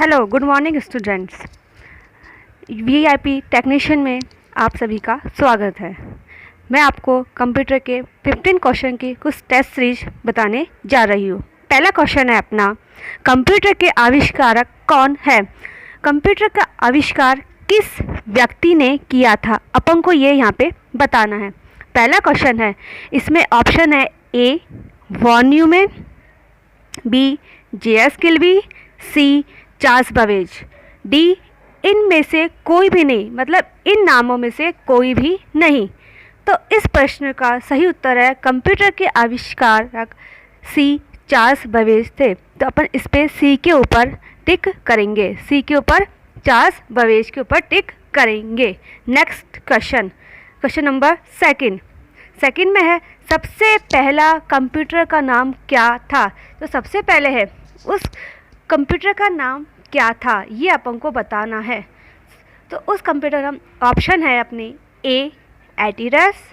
Hello, good morning students. VIP technician में आप सभी का स्वागत है। मैं आपको कंप्यूटर के 15 क्वेश्चन की कुछ टेस्ट सीरीज बताने जा रही हूँ। पहला क्वेश्चन है अपना, कंप्यूटर के आविष्कारक कौन है? कंप्यूटर का आविष्कार किस व्यक्ति ने किया था, अपन को ये यहाँ पे बताना है। पहला क्वेश्चन है, इसमें ऑप्शन है A von Neumann, B J S. Kilby, C Charles Babbage, D इनमें से कोई भी नहीं, मतलब इन नामों में से कोई भी नहीं। तो इस प्रश्न का सही उत्तर है कंप्यूटर के आविष्कारक सी चार्ल्स बेबेज थे। तो अपन इस पे सी के ऊपर टिक करेंगे, सी के ऊपर चार्ल्स बेबेज के ऊपर टिक करेंगे। Next question, question number second में है, सबसे पहला कंप्यूटर का नाम क्या था? तो सबसे पहले है उस कंप्यूटर का नाम क्या था, ये अपन को बताना है। तो उस कंप्यूटर का ऑप्शन है अपने ए एटिरस,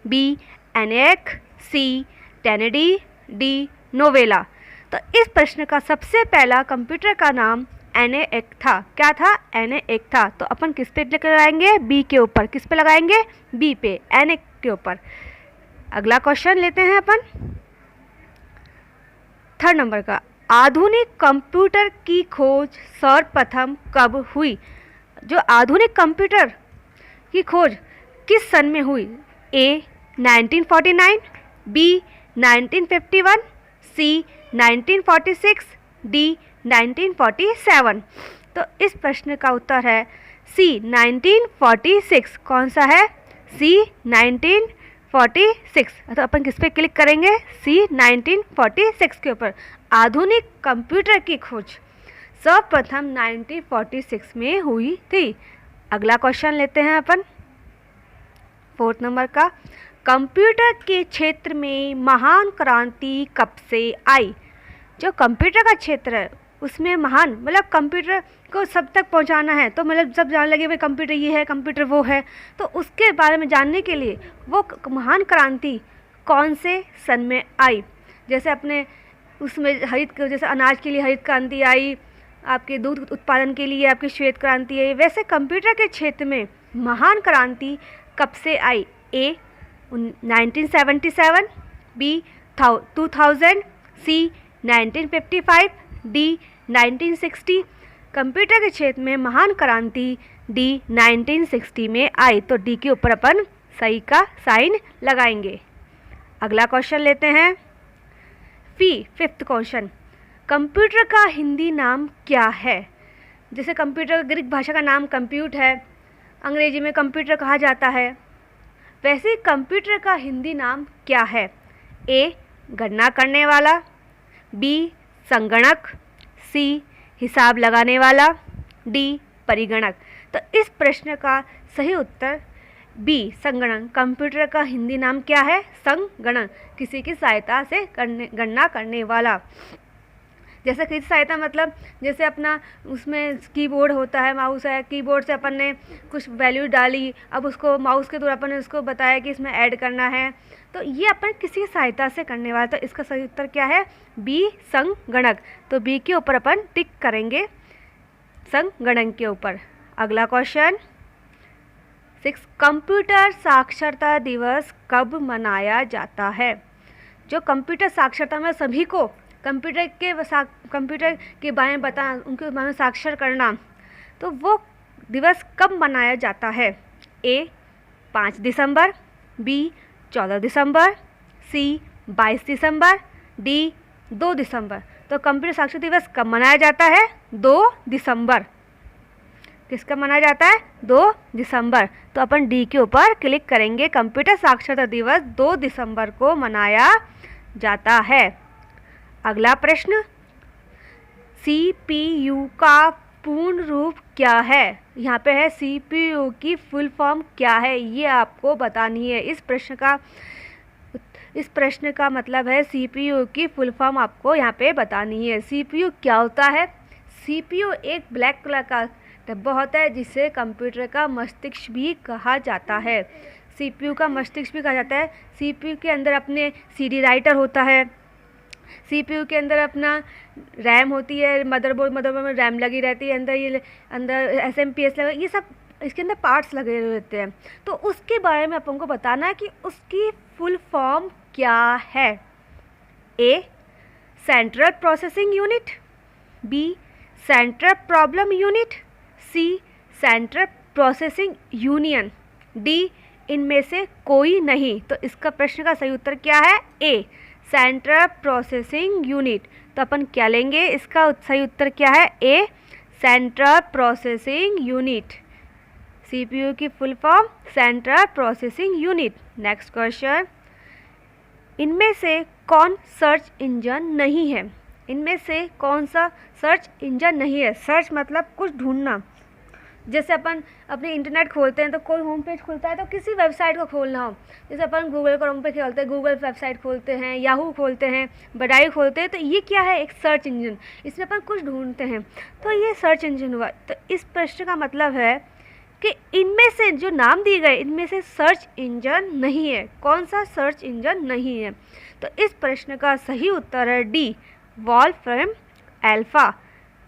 बी एनएक, सी टेनेडी, डी नोवेला। तो इस प्रश्न का सबसे पहला कंप्यूटर का नाम एनएक था। क्या था? एनएक था। तो अपन किस पे लगाएंगे? बी के ऊपर। किस पे लगाएंगे? बी पे, एनएक के ऊपर। अगला क्वेश्चन लेते हैं अपन, थर्ड नंबर का, आधुनिक कंप्यूटर की खोज सर्वप्रथम कब हुई? जो आधुनिक कंप्यूटर की खोज किस सन में हुई? ए 1949, बी 1951, सी 1946, डी 1947। तो इस प्रश्न का उत्तर है सी 1946। कौन सा है? सी 1946। तो अपन किस पे क्लिक करेंगे? सी 1946 के ऊपर। आधुनिक कंप्यूटर की खोज सर्वप्रथम 1946 में हुई थी। अगला क्वेश्चन लेते हैं अपन, फोर्थ नंबर का, कंप्यूटर के क्षेत्र में महान क्रांति कब से आई? जो कंप्यूटर का क्षेत्र है उसमें महान, मतलब कंप्यूटर को सब तक पहुंचाना है, तो मतलब सब जानने लगे भाई कंप्यूटर ये है, कंप्यूटर वो है। तो उसके बारे में जानने के लिए वो महान क्रांति कौन से सन में आई? जैसे अपने उसमें हरित, जैसे अनाज के लिए हरित क्रांति आई, आपके दूध उत्पादन के लिए आपकी श्वेत क्रांति आई, वैसे कंप्यूटर के क्षेत्र में महान क्रांति कब से आई? ए 1977, बी 2000, सी 1955, डी 1960। कंप्यूटर के क्षेत्र में महान क्रांति डी 1960 में आई। तो डी के ऊपर अपन सही का साइन लगाएंगे। अगला क्वेश्चन लेते हैं, फिफ्थ क्वेश्चन, कंप्यूटर का हिंदी नाम क्या है? जैसे कंप्यूटर ग्रीक भाषा का नाम कंप्यूट है, अंग्रेजी में कंप्यूटर कहा जाता है, वैसे कंप्यूटर का हिंदी नाम क्या है? ए गणना करने वाला, बी संगणक, सी हिसाब लगाने वाला, डी परिगणक। तो इस प्रश्न का सही उत्तर बी संगणक। कंप्यूटर का हिंदी नाम क्या है? संगणक, किसी की सहायता से गणना करने वाला। जैसे किसी सहायता, मतलब जैसे अपना उसमें कीबोर्ड होता है, माउस है, कीबोर्ड से अपन ने कुछ वैल्यू डाली, अब उसको माउस के द्वारा अपन ने उसको बताया कि इसमें ऐड करना है, तो ये अपन किसी सहायता से करने वाला। तो इसका सही उत्तर क्या है? बी संगणक। तो बी के ऊपर अपन टिक करेंगे, संगणक के ऊपर। अगला क्वेश्चन 6, कंप्यूटर साक्षरता दिवस कब मनाया जाता है? जो कंप्यूटर साक्षरता में सभी को कंप्यूटर के बारे में बताना, उनके बारे में साक्षर करना, तो वो दिवस कब मनाया जाता है? ए 5 दिसंबर, बी 14 दिसंबर, सी 22 दिसंबर, डी 2 दिसंबर। तो कंप्यूटर साक्षरता दिवस कब मनाया जाता है? 2 दिसंबर। किसका मनाया जाता है? 2 दिसंबर। तो अपन डी के ऊपर क्लिक करेंगे, कंप्यूटर साक्षरता दिवस 2 दिसंबर को मनाया जाता है। अगला प्रश्न, सीपीयू का पूर्ण रूप क्या है? यहाँ पे है सीपीयू की फुल फॉर्म क्या है, ये आपको बतानी है। इस प्रश्न का मतलब है सीपीयू की फुल फॉर्म आपको यहाँ पे बतानी है। सीपीयू क्या होता है? सीपीयू एक ब्लैक कलर का डब्बा होता है जिसे कंप्यूटर का मस्तिष्क भी कहा जाता है। सीपीयू का मस्तिष्क भी कहा जाता है। सीपीयू के अंदर अपने सीडी राइटर होता है, सीपीयू के अंदर अपना रैम होती है, मदरबोर्ड में रैम लगी रहती है, अंदर एसएमपीएस लगा, ये सब इसके अंदर पार्ट्स लगे रहते हैं। तो उसके बारे में अपन को बताना है कि उसकी फुल फॉर्म क्या है। A central processing unit, B central problem unit, C central processing union, D इनमें से कोई नहीं। तो इसका प्रश्न का सही उत्तर क्या है? A central processing unit. तो अपन क्या लेंगे? इसका सही उत्तर क्या है? A central processing unit. CPU की full form central processing unit. Next question, इनमें से कौन सर्च इंजन नहीं है? इनमें से कौन सा सर्च इंजन नहीं है? सर्च मतलब कुछ ढूंढना। जैसे अपन अपने इंटरनेट खोलते हैं तो कोई होम पेज खुलता है तो किसी वेबसाइट को खोलना हो, जैसे अपन गूगल क्रोम पे खोलते हैं, गूगल वेबसाइट खोलते हैं, याहू खोलते हैं, बडाई खोलते हैं, तो ये क्या है? एक सर्च इंजन। इसमें अपन कुछ ढूंढते हैं तो ये सर्च इंजन हुआ। तो इस प्रश्न का मतलब है कि इनमें से जो नाम दिए गए इनमें से सर्च इंजन नहीं है। कौन सा सर्च इंजन नहीं है? तो इस प्रश्न का सही उत्तर है डी वॉल्फ्रेम अल्फा।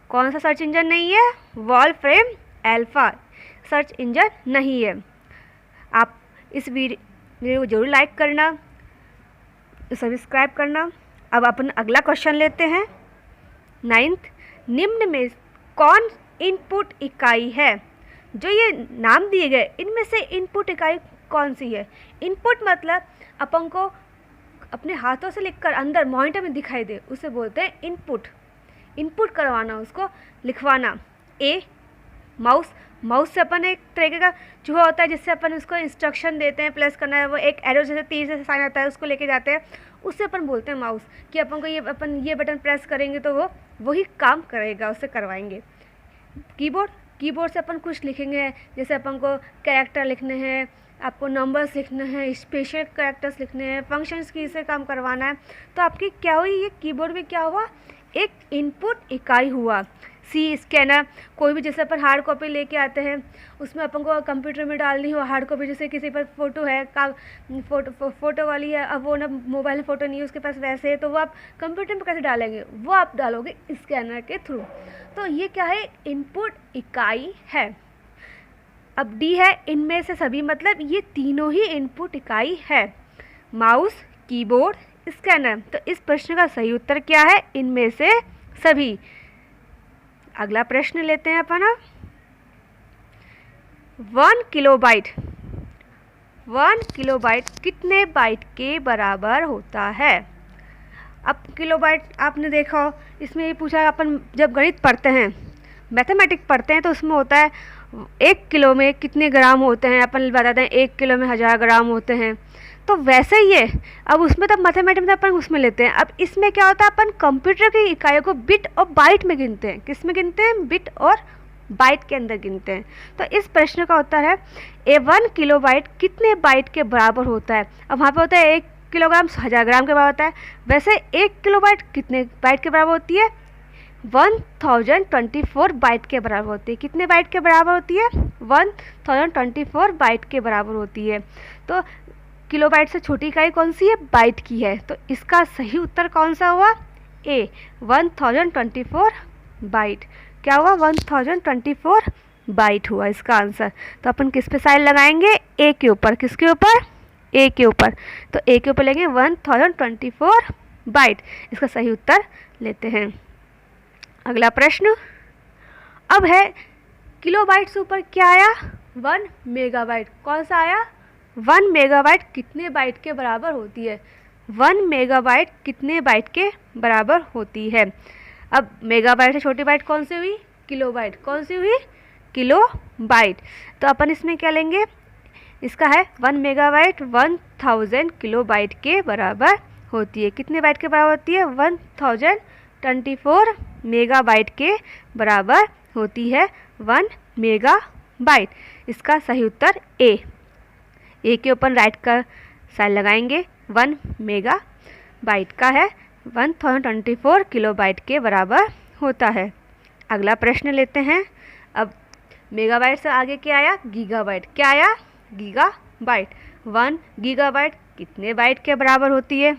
कौन सा सर्च इंजन नहीं है? वॉल्फ्रेम अल्फा सर्च इंजन नहीं है। आप इस वीडियो को जरूर लाइक करना, सब्सक्राइब करना। अब अपन अगला क्वेश्चन लेते हैं। 9th, निम्न में कौन इनपुट इकाई है? जो ये नाम दिए गए इनमें से इनपुट इकाई कौन सी है? इनपुट मतलब अपन को अपने हाथों से लिखकर अंदर मॉनिटर में दिखाई दे, उसे बोलते हैं इनपुट। इनपुट करवाना, उसको लिखवाना। ए माउस। माउस से अपन एक तरीके का चूहा होता है जिससे अपन उसको इंस्ट्रक्शन देते हैं, प्लस करना है, वो एक एरो जैसे तीर से साइन आता है उसको लेके जाते हैं, उससे अपन बोलते हैं माउस। कि अपन को अपन ये बटन प्रेस करेंगे तो वो वही काम करेगा, उससे करवाएंगे। कीबोर्ड। कीबोर्ड से अपन कुछ लिखेंगे, जैसे अपन को कैरेक्टर लिखने हैं, आपको नंबर्स लिखने हैं, स्पेशल कैरेक्टर्स लिखने हैं, फंक्शंस की से काम करवाना है, तो आपकी क्या हुई? ये कीबोर्ड में क्या हुआ? एक इनपुट इकाई हुआ। सी स्कैनर। कोई भी जैसे अपन हार्ड कॉपी लेके आते हैं, उसमें अपन को कंप्यूटर में डालनी हो हार्ड कॉपी, जैसे किसी पर फोटो है, फोटो वाली है, अब वो ना मोबाइल में फ़ोटो नहीं है उसके पास, वैसे है, तो वो आप कंप्यूटर में कैसे डालेंगे? वो आप डालोगे स्कैनर के थ्रू। तो ये क्या है? इनपुट इकाई है। अब डी है इनमें से सभी, मतलब ये तीनों ही इनपुट इकाई है। Mouse, keyboard, scanner. तो इस प्रश्न का सही उत्तर क्या है? इनमें से सभी। अगला प्रश्न लेते हैं अपन। 1 किलोबाइट। 1 किलोबाइट कितने बाइट के बराबर होता है? अब किलोबाइट आपने देखा हो, इसमें ये पूछा, अपन जब गणित पढ़ते हैं, मैथमेटिक्स पढ़ते हैं, तो उसमें होता है 1 किलो में कितने ग्राम होते हैं, अपन बताते हैं 1 किलो में 1000 ग्राम होते हैं। तो वैसे ही है, अब उसमें तब मैथमेटिक्स में अपन उसमें लेते हैं। अब इसमें क्या होता है? अपन कंप्यूटर की इकाइयों को बिट और बाइट में गिनते हैं। किस में गिनते हैं? बिट और बाइट के अंदर गिनते हैं। तो इस प्रश्न का उत्तर है ए 1 किलोबाइट कितने बाइट के बराबर होता है? अब वहाँ पे होता है 1 किलोग्राम 1000 ग्राम के बराबर होता है, वैसे 1 किलोबाइट कितने बाइट के बराबर होती है? 1024 बाइट के बराबर होती है। कितने बाइट के बराबर होती है? 1024 बाइट के बराबर होती है। तो किलोबाइट से छोटी इकाई कौन सी है? बाइट की है। तो इसका सही उत्तर कौन सा हुआ? ए 1024 बाइट। क्या हुआ? 1024 बाइट हुआ इसका आंसर। तो अपन किस पे साइन लगाएंगे? ए के ऊपर। किसके ऊपर? ए के ऊपर। तो ए के ऊपर लेंगे 1024 बाइट। इसका सही उत्तर लेते हैं। अगला प्रश्न अब है, किलोबाइट से ऊपर क्या आया? 1 मेगाबाइट। कौन सा आया? 1 मेगाबाइट कितने बाइट के बराबर होती है? 1 मेगाबाइट कितने बाइट के बराबर होती है? अब मेगाबाइट से छोटी बाइट कौन सी हुई? किलोबाइट। कौन सी हुई? किलोबाइट। तो अपन इसमें क्या लेंगे? इसका है 1 मेगाबाइट 1000 किलोबाइट के बराबर होती है। कितने बाइट के बराबर होती है? 1024 मेगाबाइट के बराबर होती है 1 मेगाबाइट। इसका सही उत्तर ए। ए के ऊपर राइट का साइन लगाएंगे। 1 मेगाबाइट का है 1024 किलोबाइट के बराबर होता है। अगला प्रश्न लेते हैं। अब मेगाबाइट से आगे क्या आया? गीगाबाइट। क्या आया? गीगाबाइट। 1 गीगाबाइट कितने बाइट के बराबर होती है?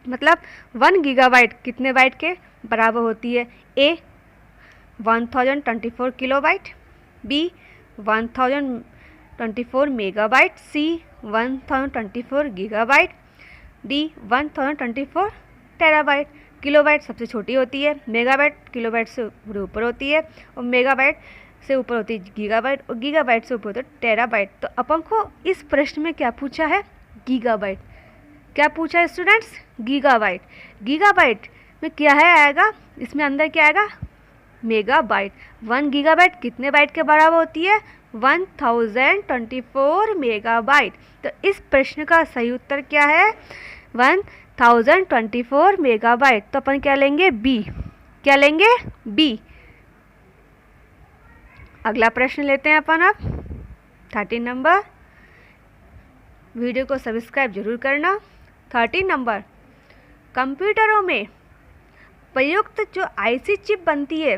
मतलब 1 गीगाबाइट कितने बाइट के बराबर होती है? ए 1024 किलोबाइट, बी 1024 मेगाबाइट, सी 1024 गीगाबाइट, डी 1024 टेराबाइट। किलोबाइट सबसे छोटी होती है, मेगाबाइट किलोबाइट से ऊपर होती है, और मेगाबाइट से ऊपर होती है गीगाबाइट, और गीगाबाइट से ऊपर होता है टेराबाइट। तो अपन को इस प्रश्न में क्या पूछा है? गीगाबाइट। क्या पूछा है स्टूडेंट्स? गीगाबाइट। गीगाबाइट में क्या है आएगा, इसमें अंदर क्या आएगा? मेगाबाइट। 1 गीगाबाइट कितने बाइट के बराबर होती है? 1024 मेगाबाइट। तो इस प्रश्न का सही उत्तर क्या है? 1024 मेगाबाइट। तो अपन क्या लेंगे? बी। क्या लेंगे? बी। अगला प्रश्न लेते हैं अपन अब 13 नंबर। वीडियो को सब्सक्राइब जरूर करना। 13 नंबर, कंप्यूटरों में प्रयुक्त जो आईसी चिप बनती है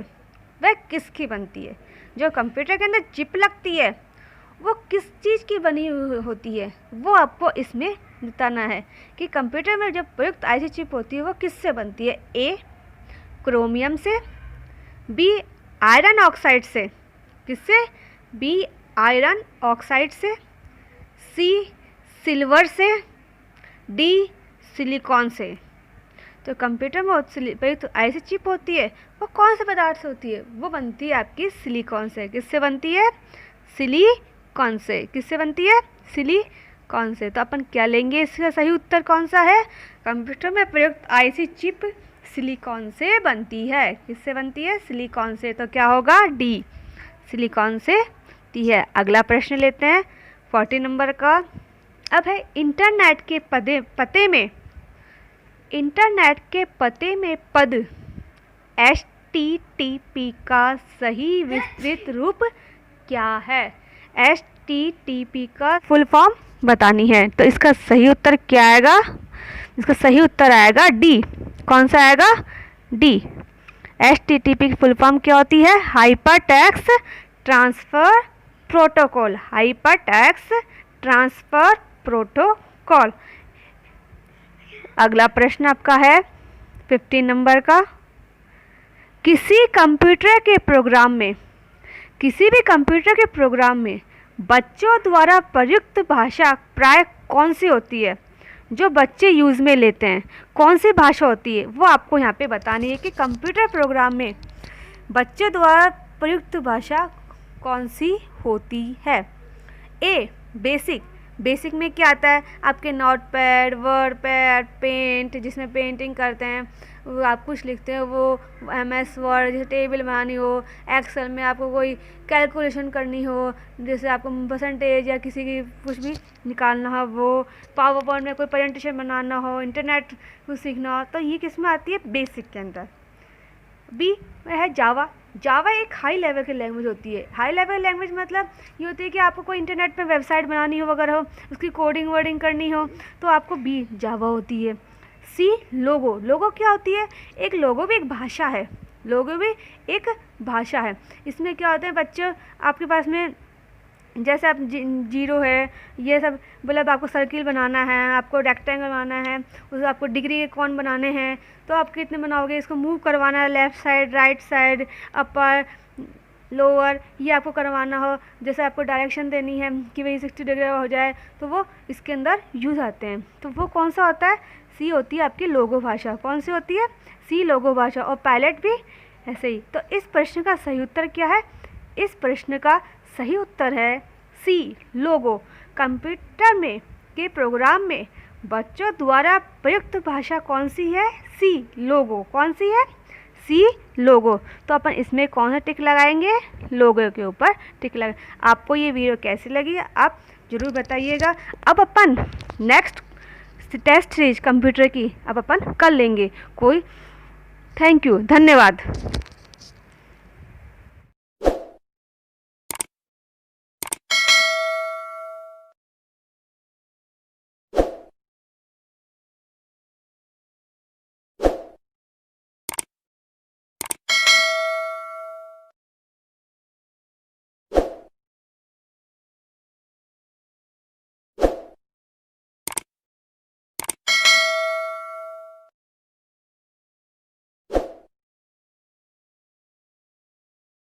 वह किसकी बनती है? जो कंप्यूटर के अंदर चिप लगती है वो किस चीज़ की बनी हुई होती है, वो आपको इसमें बताना है कि कंप्यूटर में जो प्रयुक्त आईसी चिप होती है वो किससे बनती है? ए क्रोमियम से, बी आयरन ऑक्साइड से, किससे? बी आयरन ऑक्साइड से, सी सिल्वर से, डी सिलिकॉन से। तो कंप्यूटर में प्रयुक्त आईसी चिप होती है वो कौन से पदार्थ से होती है? वो बनती है आपकी सिलिकॉन से। किससे बनती है? सिलिकॉन से। किससे बनती है? सिलिकॉन से। तो अपन क्या लेंगे? इसका सही उत्तर कौन सा है? कंप्यूटर में प्रयुक्त आईसी चिप सिलिकॉन से बनती है। किससे बनती है? सिलिकॉन से। तो क्या होगा? डी सिलिकॉन से दी है। अगला प्रश्न लेते हैं 40 नंबर का। अब है इंटरनेट के पते में पद HTTP का सही विस्तृत रूप क्या है? HTTP का फुल फॉर्म बतानी है। तो इसका सही उत्तर क्या आएगा? इसका सही उत्तर आएगा डी। कौन सा आएगा? डी। HTTP की फुल फॉर्म क्या होती है? Hyper text transfer protocol. Hyper text transfer protocol. अगला प्रश्न आपका है 15 नंबर का। किसी भी कंप्यूटर के प्रोग्राम में बच्चों द्वारा प्रयुक्त भाषा प्राय कौन सी होती है? जो बच्चे यूज़ में लेते हैं कौन सी भाषा होती है वो आपको यहाँ पे बतानी है कि कंप्यूटर प्रोग्राम में बच्चों द्वारा प्रयुक्त भाषा कौन सी होती है। ए बेसिक में क्या आता है? आपके नोटपैड, वर्डपैड, पेंट जिसमें पेंटिंग करते हैं, वो आप कुछ लिखते हैं, वो MS वर्ड जैसे टेबल बनानी हो, एक्सेल में आपको कोई कैलकुलेशन करनी हो, जैसे आपको परसेंटेज या किसी की कुछ भी निकालना हो, वो पावर पॉइंट में कोई प्रेजेंटेशन बनाना हो, इंटरनेट कुछ सीखना हो, तो ये किस में आती है? बेसिक के अंदर। बी है जावा। जावा एक हाई लेवल की लैंग्वेज होती है। हाई लेवल लैंग्वेज मतलब ये होती है कि आपको कोई इंटरनेट पे वेबसाइट बनानी हो वगैरह हो, उसकी कोडिंग वर्डिंग करनी हो तो आपको बी जावा होती है। सी लोगो क्या होती है? एक लोगो भी एक भाषा है। लोगो भी एक भाषा है। इसमें क्या होता है? बच्चे आपके पास में जैसे आप जीरो है, ये सब मतलब आपको सर्किल बनाना है, आपको रेक्टेंगल बनाना है, उस आपको डिग्री के कौन बनाने हैं, तो आप कितने बनाओगे? इसको मूव करवाना है, लेफ़्ट साइड, राइट साइड, अपर, लोअर, ये आपको करवाना हो, जैसे आपको डायरेक्शन देनी है कि भाई 60 डिग्री हो जाए, तो वो इसके अंदर यूज़ आते हैं। तो वो कौन सा होता है? सी होती है आपकी लोगो भाषा। कौन सी होती है? सी लोगो भाषा। और पायलट भी ऐसे ही। तो इस प्रश्न का सही उत्तर क्या है? इस प्रश्न का सही उत्तर है सी लोगो। कंप्यूटर में के प्रोग्राम में बच्चों द्वारा प्रयुक्त भाषा कौन सी है? सी लोगो। कौन सी है? सी लोगो। तो अपन इसमें कौन सा टिक लगाएंगे? लोगो के ऊपर टिक लगा। आपको ये वीडियो कैसी लगी आप ज़रूर बताइएगा। अब अपन नेक्स्ट टेस्ट सीरीज कंप्यूटर की अब अपन कर लेंगे कोई। थैंक यू, धन्यवाद।